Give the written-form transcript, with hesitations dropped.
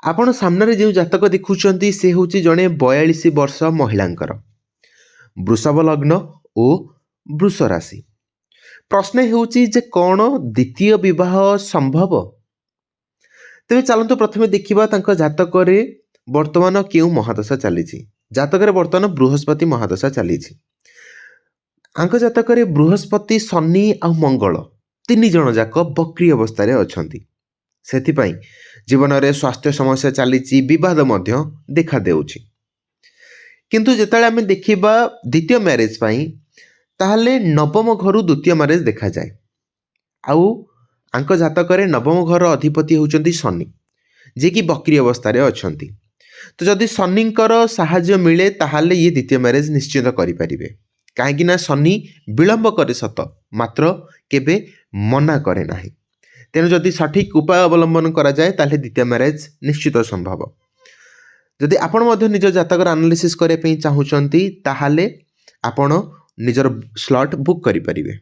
आपण सामने जो जातक देखुंट से हूँ जड़े 42 वर्ष महिलांकर वृषभ लग्न और वृष राशि। प्रश्न होउची जे कौन द्वितीय विवाह संभव। तेरे चलतु प्रथमे देखा जातक वर्तमान क्यों महादशा चली। जातक वर्तमान बृहस्पति महादशा चली। जातक बृहस्पति शनि आ मंगल तीन जन जाक बक्री अवस्था अच्छा। से जीवन में स्वास्थ्य समस्या चली विवाद देखा देउछि। किंतु जिते आम देखा द्वितीय मैरेज ताहले नवम घर द्वितीय मैरेज देखा जाए। आउ जातक नवम घर अधिपति होउचंती शनि जे कि बक्री अवस्था अच्छा। तो जदि शनिकर साहाय्य मिले ताहले ये द्वितीय मैरेज निश्चित करें। कहीं शनि विलंब करे सत मात्र केबे मना करे नाही। तेणु जदि सठिक उपाय अवलंबन करा जाए ताहले द्वितीय मैरेज निश्चित संभव। जदि आपण मध्य निज जातक एनालिसिस करने चाहूँगी ताहले आपण निजर स्लॉट बुक करि परिबे।